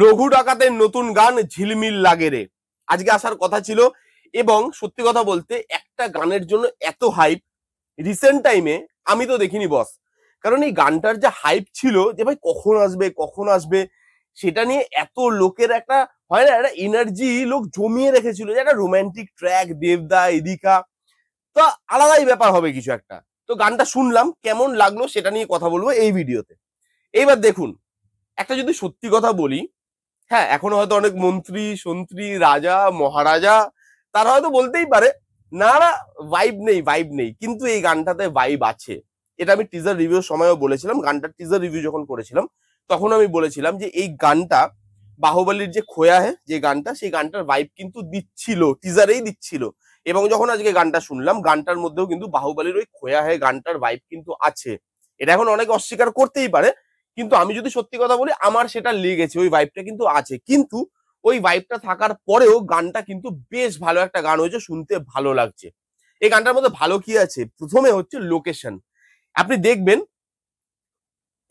রঘু ডাকাতের নতুন গান ঝিলমিল লাগে রে আজকে আসার কথা ছিল। এবং সত্যি কথা বলতে একটা গানের জন্য এত হাইপ রিসেন্ট টাইমে আমি তো দেখিনি বস। কারণ এই গানটার যে হাইপ ছিল যে ভাই কখন আসবে কখন আসবে, সেটা নিয়ে এত লোকের একটা হয় না একটা এনার্জি লোক জমিয়ে রেখেছিল যে একটা রোমান্টিক ট্র্যাক দেবদা ইদিকা, তো আলাদাই ব্যাপার হবে কিছু একটা। তো গানটা শুনলাম, কেমন লাগলো সেটা নিয়ে কথা বলবো এই ভিডিওতে। এইবার দেখুন, একটা যদি সত্যি কথা বলি, হ্যাঁ এখনো হয়তো অনেক মন্ত্রী সন্ত্রী রাজা মহারাজা তারা হয়তো বলতেই পারে না না ভাইব নেই, কিন্তু এই গানটাতে ভাইব আছে। এটা আমি টিজার রিভিউর সময়ও বলেছিলাম, গানটার টিজার রিভিউ যখন করেছিলাম তখন আমি বলেছিলাম যে এই গানটা বাহুবলীর যে খোয়া হে যে গানটা, সেই গানটার ভাইব কিন্তু দিচ্ছিল, টিজারেই দিচ্ছিল। এবং যখন আজকে গানটা শুনলাম গানটার মধ্যেও কিন্তু বাহুবলীর ওই খোয়া হে গানটার ভাইব কিন্তু আছে। এটা এখন অনেকে অস্বীকার করতেই পারে, কিন্তু আমি যদি সত্যি কথা বলি আমার সেটা লেগেছে, ওই ভাইবটা কিন্তু আছে। কিন্তু ওই ভাইবটা থাকার পরেও গানটা কিন্তু বেশ ভালো একটা গান হয়েছে, শুনতে ভালো লাগছে। এই গানটার মধ্যে ভালো কি আছে, প্রথমে হচ্ছে লোকেশন। আপনি দেখবেন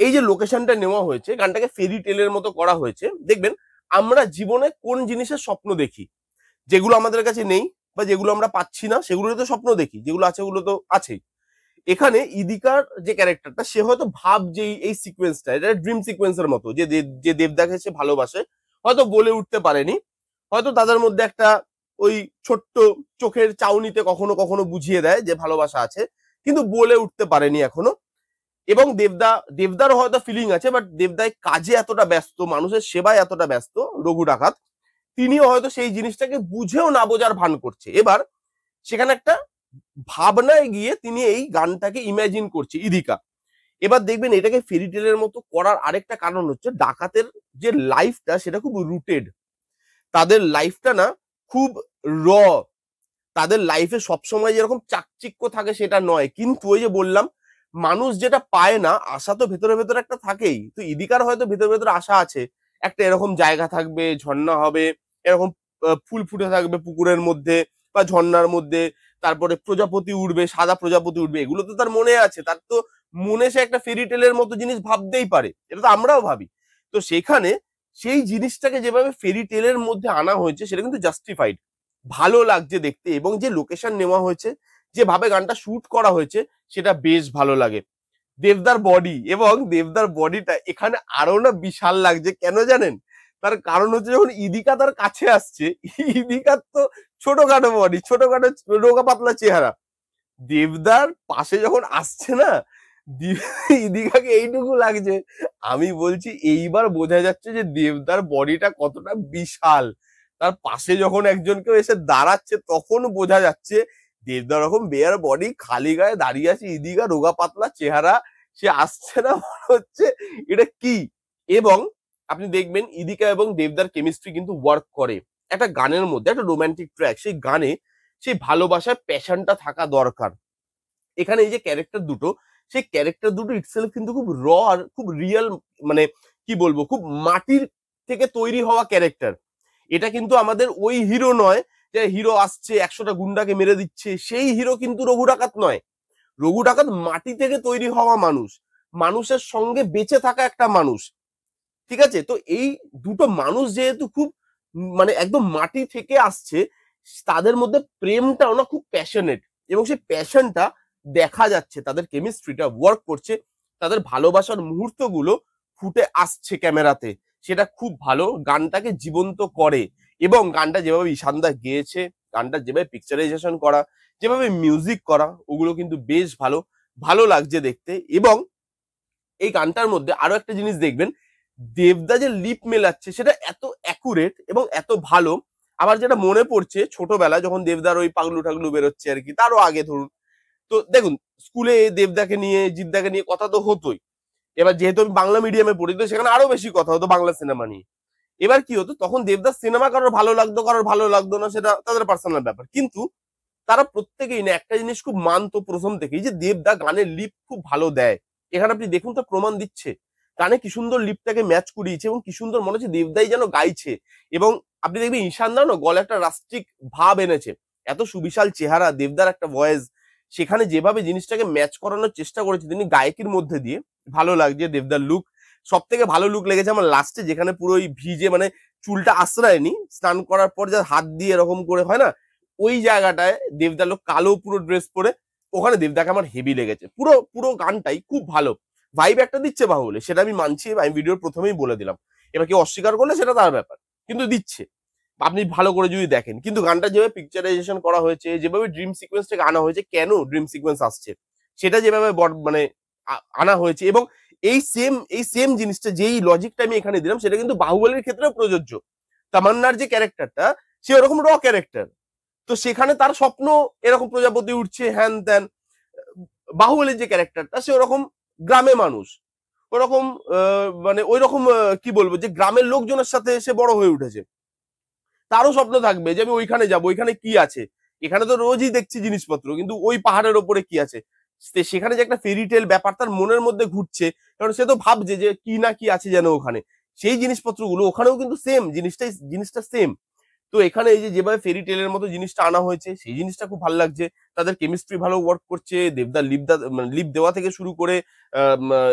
এই যে লোকেশনটা নেওয়া হয়েছে, গানটাকে ফেরি টেলের মতো করা হয়েছে। দেখবেন আমরা জীবনে কোন জিনিসের স্বপ্ন দেখি, যেগুলো আমাদের কাছে নেই বা যেগুলো আমরা পাচ্ছি না সেগুলো তো স্বপ্ন দেখি, যেগুলো আছে ওগুলো তো আছেই। এখানে ইদিকার যে ক্যারেক্টারটা সে হয়তো ভাব যে এই সিকোয়েন্সটা এটা ড্রিম সিকোয়েন্সের মতো, যে দেবদাকে সে ভালোবাসে, হয়তো বলে উঠতে পারেনি, হয়তো তাদের মধ্যে একটা ওই ছোট্ট চোখের চাউনিতে কখনো কখনো বুঝিয়ে দেয় যে ভালোবাসা আছে, কিন্তু বলে উঠতে পারেনি এখনো। এবং দেবদারও হয়তো ফিলিং আছে, বাট দেবদায় কাজে এতটা ব্যস্ত, মানুষের সেবায় এতটা ব্যস্ত রঘু ডাকাত, তিনিও হয়তো সেই জিনিসটাকে বুঝেও না বোঝার ভান করছে। এবার সেখানে একটা ভাবনায় গিয়ে তিনি এই গানটাকে ইমাজিন করছে ইদিকা। এবার দেখবেন এটাকে ফেরিটেলের মতো করার আরেকটা কারণ হচ্ছে ডাকাতের যে লাইফটা সেটা খুব রুটেড, তাদের লাইফটা না খুব র, তাদের লাইফে সবসময় যেরকম চাকচিক্য থাকে সেটা নয়। কিন্তু ওই যে বললাম মানুষ যেটা পায় না, আশা তো ভেতরে ভেতরে একটা থাকেই, তো ইদিকার হয়তো ভেতরে ভেতরে আশা আছে একটা এরকম জায়গা থাকবে, ঝর্ণা হবে, এরকম ফুল ফুটে থাকবে পুকুরের মধ্যে বা ঝর্ণার মধ্যে, তারপরে প্রজাপতি উঠবে, সাদা প্রজাপতি উঠবে, এগুলো তো তার মনে আছে। তার তো মনে সে একটা ফেরি টেলের মতো জিনিস ভাবতেই পারে, এটা তো আমরাও ভাবি। তো সেখানে সেই জিনিসটাকে যেভাবে ফেরি টেলের মধ্যে আনা হয়েছে সেটা কিন্তু জাস্টিফাইড, ভালো লাগছে দেখতে। এবং যে লোকেশন নেওয়া হয়েছে, যেভাবে গানটা শুট করা হয়েছে সেটা বেশ ভালো লাগে। দেবদার বডি, এবং দেবদার বডিটা এখানে আরো না বিশাল লাগছে, কেন জানেন? তার কারণ হচ্ছে যখন ইদিকা তার কাছে আসছে, ইদিকার তো ছোটখাটো বডি, ছোটখাটো রোগা পাতলা চেহারা, দেবদার পাশে যখন আসছে না ইদিকাকে এইটুকু লাগছে, আমি বলছি এইবার বোঝা যাচ্ছে যে দেবদার বডিটা কতটা বিশাল। তার পাশে যখন একজন কেউ এসে দাঁড়াচ্ছে তখন বোঝা যাচ্ছে দেবদার রকম বেয়ার বডি, খালি গায়ে দাঁড়িয়ে আছে, ইদিকা রোগা পাতলা চেহারা, সে আসছে না, মনে হচ্ছে এটা কি। এবং আপনি দেখবেন ইদিকা এবং দেবদার কেমিস্ট্রি কিন্তু ওয়ার্ক করে। একটা গানের মধ্যে একটা রোমান্টিক ট্র্যাক, সেই গানে সেই ভালোবাসার প্যাশনটা থাকা দরকার। এখানে এই যে ক্যারেক্টার দুটো, সেই ক্যারেক্টার দুটো ইটসেলফ কিন্তু খুব র আর খুব রিয়েল, মানে কি বলবো, খুব মাটির থেকে তৈরি হওয়া ক্যারেক্টার। এটা কিন্তু আমাদের ওই হিরো নয় যে হিরো আসছে 100টা গুন্ডাকে মেরে দিচ্ছে, সেই হিরো কিন্তু রঘু ডাকাত নয়। রঘু ডাকাত মাটি থেকে তৈরি হওয়া মানুষ, মানুষের সঙ্গে বেঁচে থাকা একটা মানুষ। ঠিক আছে, তো এই দুটো মানুষ যেহেতু খুব মানে একদম মাটি থেকে আসছে, তাদের মধ্যে প্রেমটাও না খুব প্যাশনেট, এবং সেই প্যাশনটা দেখা যাচ্ছে, তাদের কেমিস্ট্রিটা ওয়ার্ক করছে, তাদের ভালোবাসার মুহূর্তগুলো ফুটে আসছে ক্যামেরাতে, সেটা খুব ভালো, গানটাকে জীবন্ত করে। এবং গানটা যেভাবে ঈশানদা গেয়েছে, গানটা যেভাবে পিকচারাইজেশন করা, যেভাবে মিউজিক করা, ওগুলো কিন্তু বেশ ভালো, ভালো লাগছে দেখতে। এবং এই গানটার মধ্যে আরো একটা জিনিস দেখবেন, দেবদা যে লিপ মেলাচ্ছে সেটা এত অ্যাকুরেট এবং এত ভালো। আমার যেটা মনে পড়ছে ছোটবেলা যখন দেবদার ওই পাগলু টাগলু বেরোচ্ছে আর কি, তারও আগে ধরুন, তো দেখুন স্কুলে দেবদাকে নিয়ে জিদ্দাকে নিয়ে কথা তো হতোই। এবার যেহেতু আমি বাংলা মিডিয়ামে পড়ি তো সেখানে আরো বেশি কথা হতো বাংলা সিনেমা নিয়ে। এবার কি হতো, তখন দেবদার সিনেমা কারোর ভালো লাগতো কারোর ভালো লাগতো না, সেটা তাদের পার্সোনাল ব্যাপার, কিন্তু তারা প্রত্যেকেই না একটা জিনিস খুব মানতো প্রথম থেকেই, যে দেবদা গানের লিপ খুব ভালো দেয়। এখানে আপনি দেখুন তো প্রমাণ দিচ্ছে, গানে কি সুন্দর লিপটাকে ম্যাচ করিয়েছে এবং কি সুন্দর মনে হচ্ছে দেবদাই যেন গাইছে। এবং আপনি দেখবেন ঈশান দাও না গলা একটা রাস্টিক ভাব এনেছে, এত সুবিশাল চেহারা, দেবদার একটা ভয়েস, সেখানে যেভাবে জিনিসটাকে ম্যাচ করানোর চেষ্টা করেছে তিনি গায়কের মধ্যে দিয়ে, ভালো লাগছে দেবদার লুক। সব থেকে ভালো লুক লেগেছে আমার লাস্টে, যেখানে পুরো ওই ভিজে মানে চুলটা আশ্রয়নি, স্নান করার পর যা হাত দিয়ে এরকম করে হয় না, ওই জায়গাটায় দেবদা লোক কালো পুরো ড্রেস পরে, ওখানে দেবদাকে আমার হেভি লেগেছে। পুরো পুরো গানটাই খুব ভালো ভাইব একটা দিচ্ছে বাহুবলী, সেটা আমি মানছি, আমি ভিডিওর প্রথমেই বলে দিলাম। এবার কেউ অস্বীকার করলে সেটা তার ব্যাপার, কিন্তু দিচ্ছে আপনি ভালো করে যদি দেখেন। কিন্তু গানটা যেভাবে পিকচারাইজেশন করা হয়েছে, যেভাবে ড্রিম সিকোয়েন্সটাকে আনা হয়েছে, কেন ড্রিম সিকোয়েন্স আসছে সেটা যেভাবে মানে আনা হয়েছে, এবং এই সেম জিনিসটা যেই লজিকটা আমি এখানে দিলাম সেটা কিন্তু বাহুবলীর ক্ষেত্রেও প্রযোজ্য। তামান্নার যে ক্যারেক্টারটা, সে ওরকম র ক্যারেক্টার, তো সেখানে তার স্বপ্ন এরকম প্রজাপতি উঠছে হ্যান ত্যান। বাহুবলীর যে ক্যারেক্টারটা, সে ওরকম গ্রামে মানুষ, ওরকম মানে ওই রকম কি বলবো, যে গ্রামের লোকজনের সাথে সে বড় হয়ে উঠেছে। তারও স্বপ্ন থাকবে যে আমি ওইখানে যাবো, ওইখানে কি আছে, এখানে তো রোজই দেখছি জিনিসপত্র, কিন্তু ওই পাহাড়ের ওপরে কি আছে, সেখানে যে একটা ফেরিটেল ব্যাপার তার মনের মধ্যে ঘুরছে, কারণ সে তো ভাবছে যে কি না কি আছে যেন ওখানে। সেই জিনিসপত্রগুলো ওখানেও কিন্তু সেম জিনিসটা সেম। তো এখানে এই যে যেভাবে ফেরি টেলের মতো জিনিসটা আনা হয়েছে, সেই জিনিসটা খুব ভালো লাগছে। তাদের কেমিস্ট্রি ভালো ওয়ার্ক করছে, দেবদার লিপ দেওয়া থেকে শুরু করে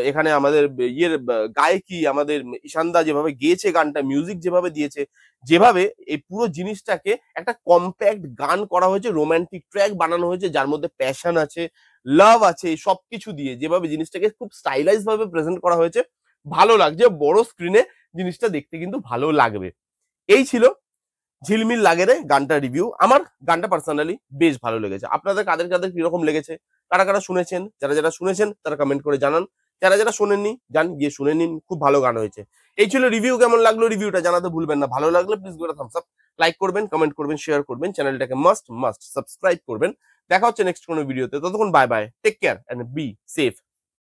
এখানে আমাদের ইয়ের গায়কি, আমাদের ঈশানদা যেভাবে গেয়েছে গানটা, মিউজিক যেভাবে দিয়েছে, যেভাবে এই পুরো জিনিসটাকে একটা কম্প্যাক্ট গান করা হয়েছে, রোমান্টিক ট্র্যাক বানানো হয়েছে, যার মধ্যে প্যাশন আছে, লাভ আছে, এই সবকিছু দিয়ে যেভাবে জিনিসটাকে খুব স্টাইলাইজ ভাবে প্রেজেন্ট করা হয়েছে, ভালো লাগছে। বড় স্ক্রিনে জিনিসটা দেখতে কিন্তু ভালো লাগবে। এই ছিল ঝিলমিল লাগে রে গানটা রিভিউ। আমার গানটা পার্সোনালি বেশ ভালো লেগেছে। আপনাদের কাদের কাদের কিরকম লেগেছে, কারা কারা শুনেছেন, যারা যারা শুনেছেন তারা কমেন্ট করে জানান, যারা যারা শোনেননি যান গিয়ে শুনে নিন, খুব ভালো গান হয়েছে। এই ছিল রিভিউ। কেমন লাগলো রিভিউটা জানাতে ভুলবেন না। ভালো লাগলে প্লিজ গোটা থামস আপ, লাইক করবেন, কমেন্ট করবেন, শেয়ার করবেন, চ্যানেলটাকে মাস্ট সাবস্ক্রাইব করবেন। দেখা হচ্ছে নেক্সট কোনো ভিডিওতে, ততক্ষণ bye bye, take care and be safe.